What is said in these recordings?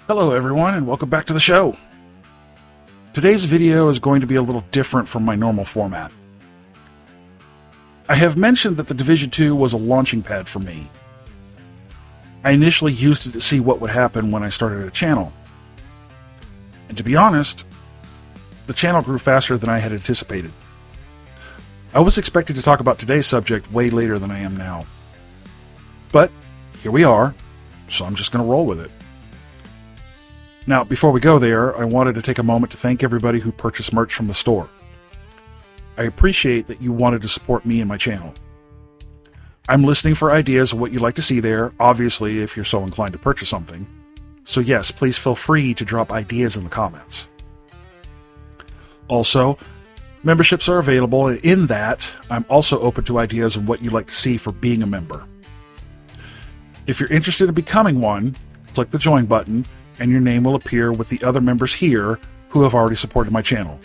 Hello everyone and welcome back to the show. Today's video is going to be a little different from my normal format. I have mentioned that the Division 2 was a launching pad for me. I initially used it to see what would happen when I started a channel. And to be honest, the channel grew faster than I had anticipated. I was expecting to talk about today's subject way later than I am now. But here we are, so I'm just going to roll with it. Now, before we go there, I wanted to take a moment to thank everybody who purchased merch from the store. I appreciate that you wanted to support me and my channel. I'm listening for ideas of what you'd like to see there, obviously if you're so inclined to purchase something. So yes, please feel free to drop ideas in the comments. Also, memberships are available, and in that, I'm also open to ideas of what you'd like to see for being a member. If you're interested in becoming one, click the join button, and your name will appear with the other members here who have already supported my channel.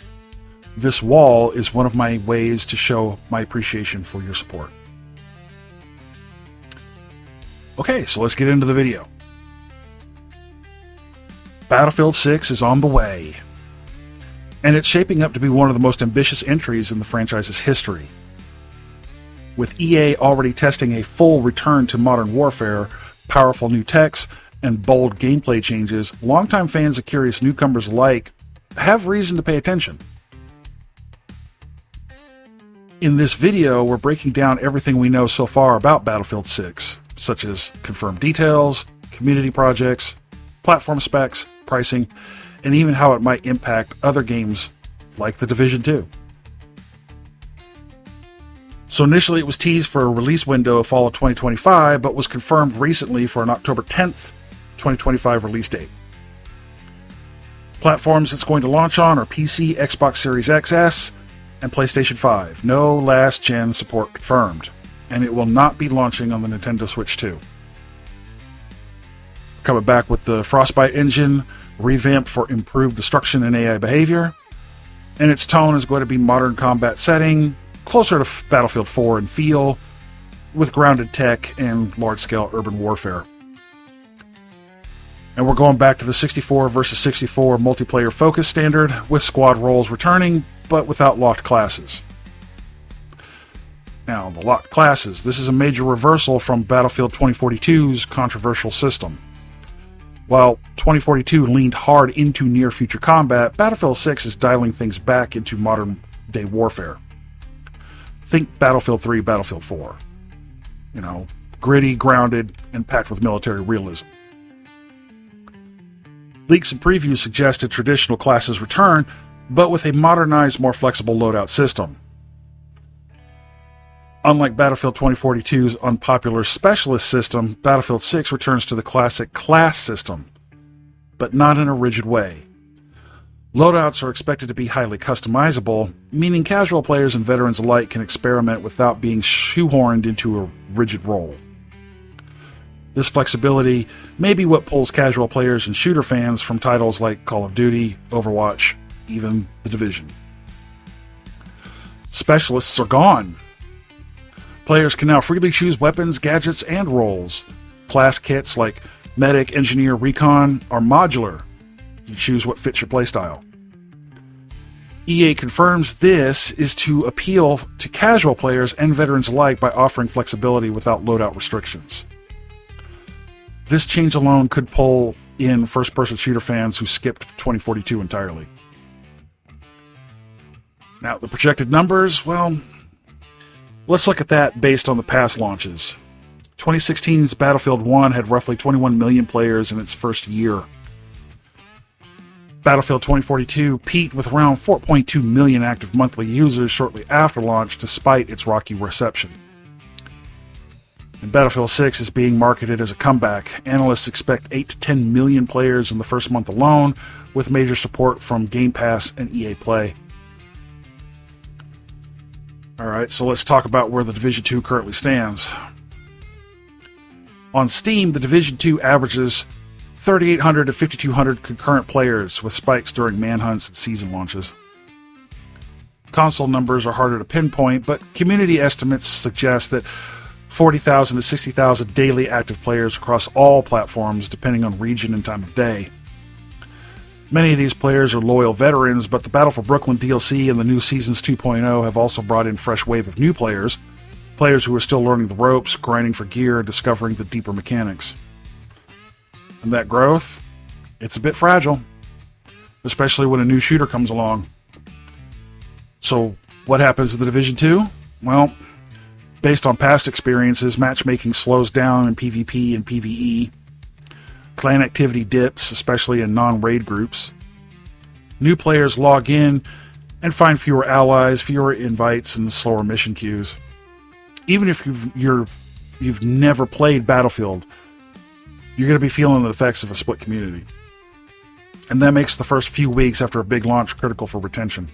This wall is one of my ways to show my appreciation for your support. Okay, so let's get into the video. Battlefield 6 is on the way, and it's shaping up to be one of the most ambitious entries in the franchise's history. With EA already testing a full return to modern warfare, powerful new techs, and bold gameplay changes, longtime fans of curious newcomers alike have reason to pay attention. In this video, we're breaking down everything we know so far about Battlefield 6, such as confirmed details, community projects, platform specs, pricing, and even how it might impact other games like the Division 2. So initially it was teased for a release window of fall of 2025, but was confirmed recently for an October 10th, 2025 release date. Platforms it's going to launch on are PC, Xbox Series XS, and PlayStation 5. No last-gen support confirmed, and it will not be launching on the Nintendo Switch 2. Coming back with the Frostbite engine, revamped for improved destruction and AI behavior, and its tone is going to be modern combat setting, closer to Battlefield 4 in feel, with grounded tech and large-scale urban warfare. And we're going back to the 64 versus 64 multiplayer focus standard, with squad roles returning, but without locked classes. Now, the locked classes. This is a major reversal from Battlefield 2042's controversial system. While 2042 leaned hard into near-future combat, Battlefield 6 is dialing things back into modern-day warfare. Think Battlefield 3, Battlefield 4. You know, gritty, grounded, and packed with military realism. Leaks and previews suggested traditional classes return, but with a modernized, more flexible loadout system. Unlike Battlefield 2042's unpopular specialist system, Battlefield 6 returns to the classic class system, but not in a rigid way. Loadouts are expected to be highly customizable, meaning casual players and veterans alike can experiment without being shoehorned into a rigid role. This flexibility may be what pulls casual players and shooter fans from titles like Call of Duty, Overwatch, even The Division. Specialists are gone. Players can now freely choose weapons, gadgets, and roles. Class kits like Medic, Engineer, Recon are modular. You choose what fits your playstyle. EA confirms this is to appeal to casual players and veterans alike by offering flexibility without loadout restrictions. This change alone could pull in first-person shooter fans who skipped 2042 entirely. Now, the projected numbers, well, let's look at that based on the past launches. 2016's Battlefield 1 had roughly 21 million players in its first year. Battlefield 2042 peaked with around 4.2 million active monthly users shortly after launch, despite its rocky reception. And Battlefield 6 is being marketed as a comeback. Analysts expect 8 to 10 million players in the first month alone, with major support from Game Pass and EA Play. Alright, so let's talk about where the Division 2 currently stands. On Steam, the Division 2 averages 3,800 to 5,200 concurrent players, with spikes during manhunts and season launches. Console numbers are harder to pinpoint, but community estimates suggest that 40,000 to 60,000 daily active players across all platforms, depending on region and time of day. Many of these players are loyal veterans, but the Battle for Brooklyn DLC and the new Seasons 2.0 have also brought in a fresh wave of new players who are still learning the ropes, grinding for gear, and discovering the deeper mechanics. And that growth, it's a bit fragile, especially when a new shooter comes along. So, what happens to the Division 2? Well, based on past experiences, matchmaking slows down in PvP and PvE. Clan activity dips, especially in non-raid groups. New players log in and find fewer allies, fewer invites, and slower mission queues. Even if you've never played Battlefield, you're going to be feeling the effects of a split community. And that makes the first few weeks after a big launch critical for retention.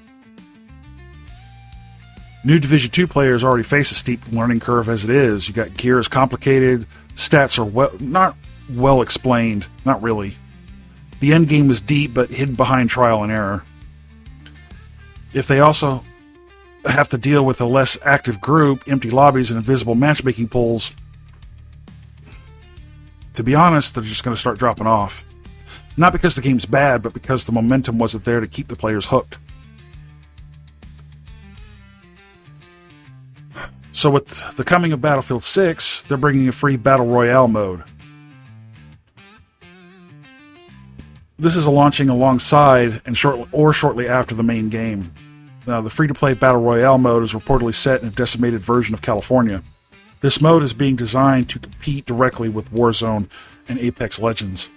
New Division 2 players already face a steep learning curve as it is. You got gear is complicated, stats are not well explained, not really. The end game is deep but hidden behind trial and error. If they also have to deal with a less active group, empty lobbies, and invisible matchmaking pools, to be honest, they're just going to start dropping off. Not because the game's bad, but because the momentum wasn't there to keep the players hooked. So with the coming of Battlefield 6, they're bringing a free Battle Royale mode. This is launching alongside and shortly after the main game. Now, the free-to-play Battle Royale mode is reportedly set in a decimated version of California. This mode is being designed to compete directly with Warzone and Apex Legends.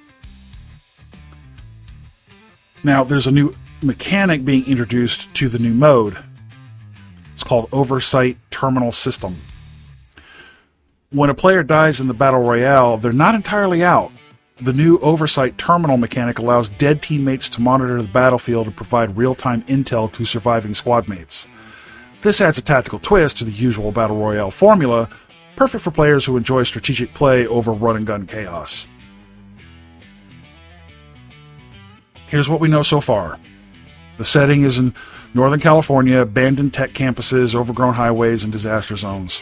Now, there's a new mechanic being introduced to the new mode. It's called Oversight Terminal System. When a player dies in the Battle Royale, they're not entirely out. The new Oversight Terminal mechanic allows dead teammates to monitor the battlefield and provide real-time intel to surviving squad mates. This adds a tactical twist to the usual Battle Royale formula, perfect for players who enjoy strategic play over run-and-gun chaos. Here's what we know so far. The setting is in Northern California, abandoned tech campuses, overgrown highways, and disaster zones.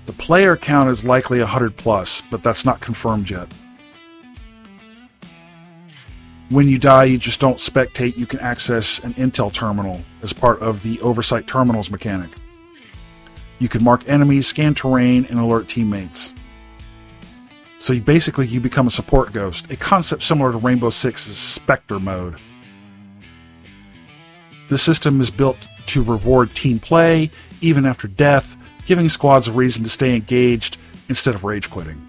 The player count is likely 100 plus, but that's not confirmed yet. When you die, you just don't spectate, you can access an intel terminal as part of the Oversight Terminals mechanic. You can mark enemies, scan terrain, and alert teammates. So you become a support ghost, a concept similar to Rainbow Six's Spectre mode. This system is built to reward team play, even after death, giving squads a reason to stay engaged instead of rage quitting.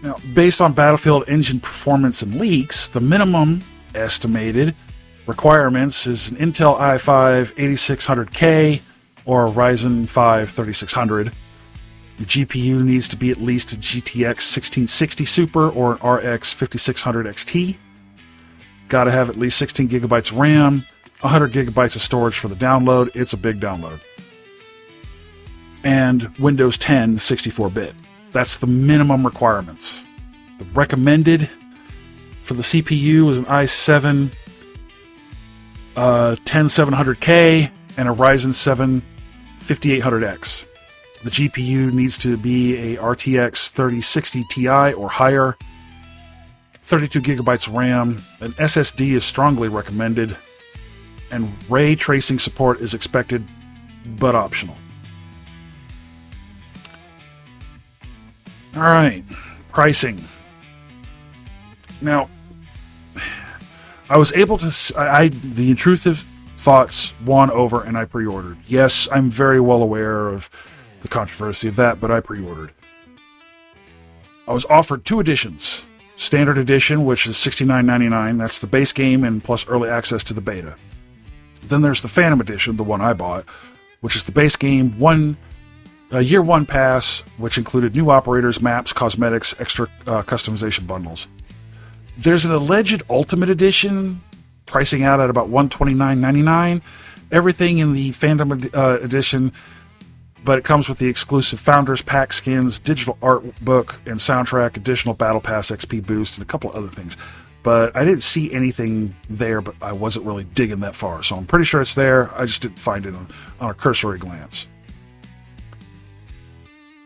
Now, based on Battlefield engine performance and leaks, the minimum estimated requirements is an Intel i5 8600K or a Ryzen 5 3600. The GPU needs to be at least a GTX 1660 Super or an RX 5600 XT. Gotta have at least 16 gigabytes of RAM, 100 gigabytes of storage for the download. It's a big download. And Windows 10 64-bit. That's the minimum requirements. The recommended for the CPU is an i7 10700K and a Ryzen 7 5800X. The GPU needs to be a RTX 3060 Ti or higher. 32 gigabytes of RAM. An SSD is strongly recommended. And ray tracing support is expected, but optional. Alright, pricing. Now, I was able to... the intrusive thoughts won over and I pre-ordered. Yes, I'm very well aware of the controversy of that, but I pre-ordered. I was offered two editions. Standard edition, which is $69.99. That's the base game and plus early access to the beta. Then there's the Phantom edition, the one I bought, which is the base game, year one pass, which included new operators, maps, cosmetics, extra customization bundles. There's an alleged Ultimate Edition, pricing out at about $129.99. Everything in the Phantom edition, but it comes with the exclusive Founders Pack skins, digital art book, and soundtrack, additional Battle Pass XP boost, and a couple of other things. But I didn't see anything there, but I wasn't really digging that far. So I'm pretty sure it's there. I just didn't find it on a cursory glance.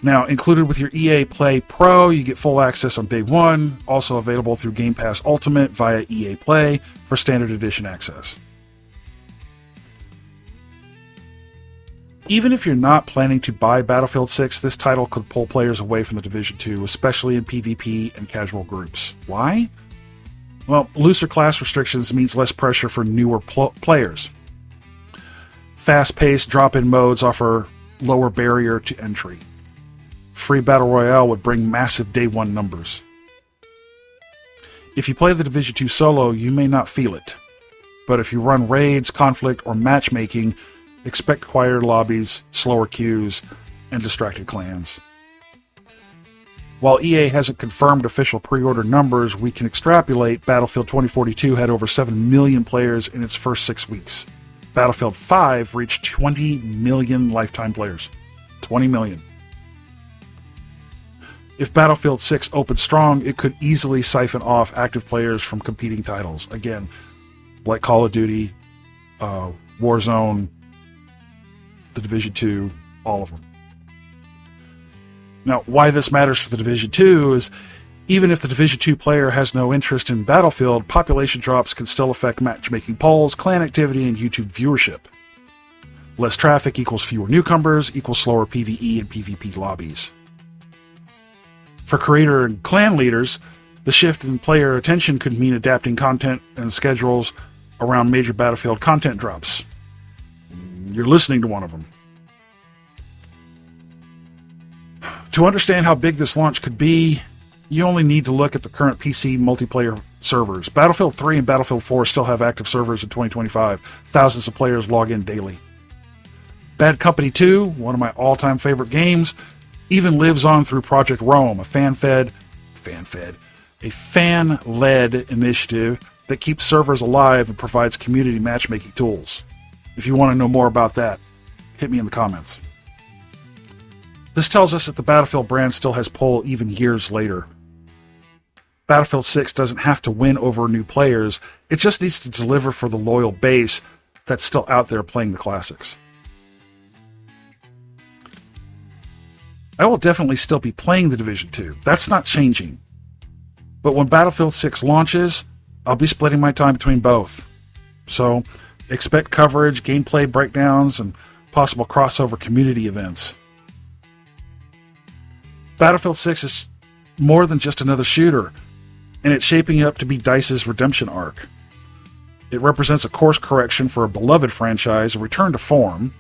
Now, included with your EA Play Pro, you get full access on day one, also available through Game Pass Ultimate via EA Play for Standard Edition access. Even if you're not planning to buy Battlefield 6, this title could pull players away from The Division 2, especially in PvP and casual groups. Why? Well, looser class restrictions means less pressure for newer players. Fast-paced drop-in modes offer lower barrier to entry. Free Battle Royale would bring massive day one numbers. If you play The Division 2 solo, you may not feel it. But if you run raids, conflict, or matchmaking, expect quieter lobbies, slower queues, and distracted clans. While EA hasn't confirmed official pre-order numbers, we can extrapolate Battlefield 2042 had over 7 million players in its first 6 weeks. Battlefield 5 reached 20 million lifetime players. 20 million. If Battlefield 6 opens strong, it could easily siphon off active players from competing titles. Again, like Call of Duty, Warzone, The Division 2, all of them. Now, why this matters for The Division 2 is even if the Division 2 player has no interest in Battlefield, population drops can still affect matchmaking polls, clan activity, and YouTube viewership. Less traffic equals fewer newcomers, equals slower PvE and PvP lobbies. For creator and clan leaders, the shift in player attention could mean adapting content and schedules around major Battlefield content drops. You're listening to one of them. To understand how big this launch could be, you only need to look at the current PC multiplayer servers. Battlefield 3 and Battlefield 4 still have active servers in 2025. Thousands of players log in daily. Bad Company 2, one of my all-time favorite games, even lives on through Project Rome, a fan-led initiative that keeps servers alive and provides community matchmaking tools. If you want to know more about that, hit me in the comments. This tells us that the Battlefield brand still has pull even years later. Battlefield 6 doesn't have to win over new players, it just needs to deliver for the loyal base that's still out there playing the classics. I will definitely still be playing The Division 2, that's not changing. But when Battlefield 6 launches, I'll be splitting my time between both. So, expect coverage, gameplay breakdowns, and possible crossover community events. Battlefield 6 is more than just another shooter, and it's shaping up to be DICE's redemption arc. It represents a course correction for a beloved franchise, a return to form,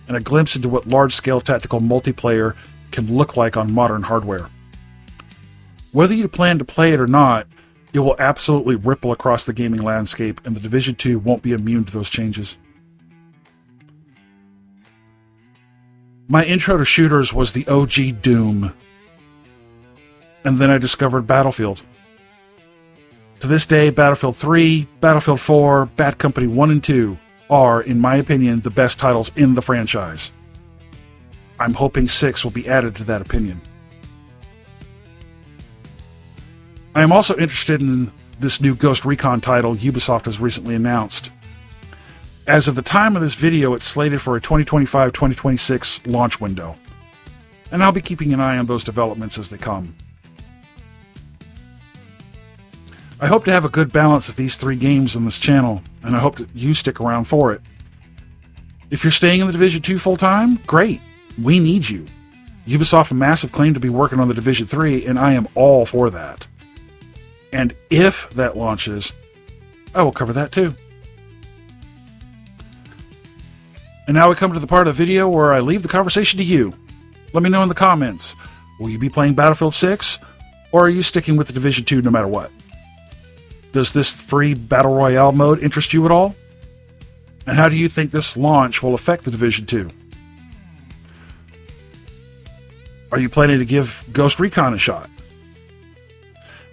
and a glimpse into what large-scale tactical multiplayer can look like on modern hardware. Whether you plan to play it or not, it will absolutely ripple across the gaming landscape, and The Division 2 won't be immune to those changes. My intro to shooters was the OG Doom, and then I discovered Battlefield. To this day, Battlefield 3, Battlefield 4, Bad Company 1 and 2 are, in my opinion, the best titles in the franchise. I'm hoping 6 will be added to that opinion. I am also interested in this new Ghost Recon title Ubisoft has recently announced. As of the time of this video, it's slated for a 2025-2026 launch window, and I'll be keeping an eye on those developments as they come. I hope to have a good balance of these 3 games on this channel, and I hope that you stick around for it. If you're staying in The Division 2 full-time, great. We need you. Ubisoft have a massive claim to be working on The Division 3, and I am all for that. And if that launches, I will cover that too. And now we come to the part of the video where I leave the conversation to you. Let me know in the comments. Will you be playing Battlefield 6, or are you sticking with The Division 2 no matter what? Does this free Battle Royale mode interest you at all? And how do you think this launch will affect The Division 2? Are you planning to give Ghost Recon a shot?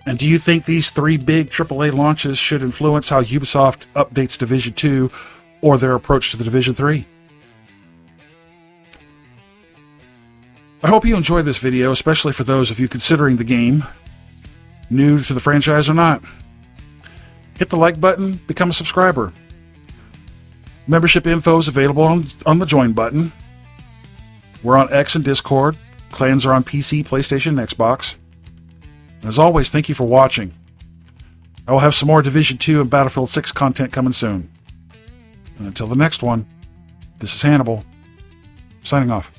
And do you think these 3 big AAA launches should influence how Ubisoft updates Division 2 or their approach to The Division 3? I hope you enjoyed this video, especially for those of you considering the game, new to the franchise or not. Hit the like button, become a subscriber. Membership info is available on the join button. We're on X and Discord. Clans are on PC, PlayStation, and Xbox. And as always, thank you for watching. I will have some more Division 2 and Battlefield 6 content coming soon. And until the next one, this is Hannibal, signing off.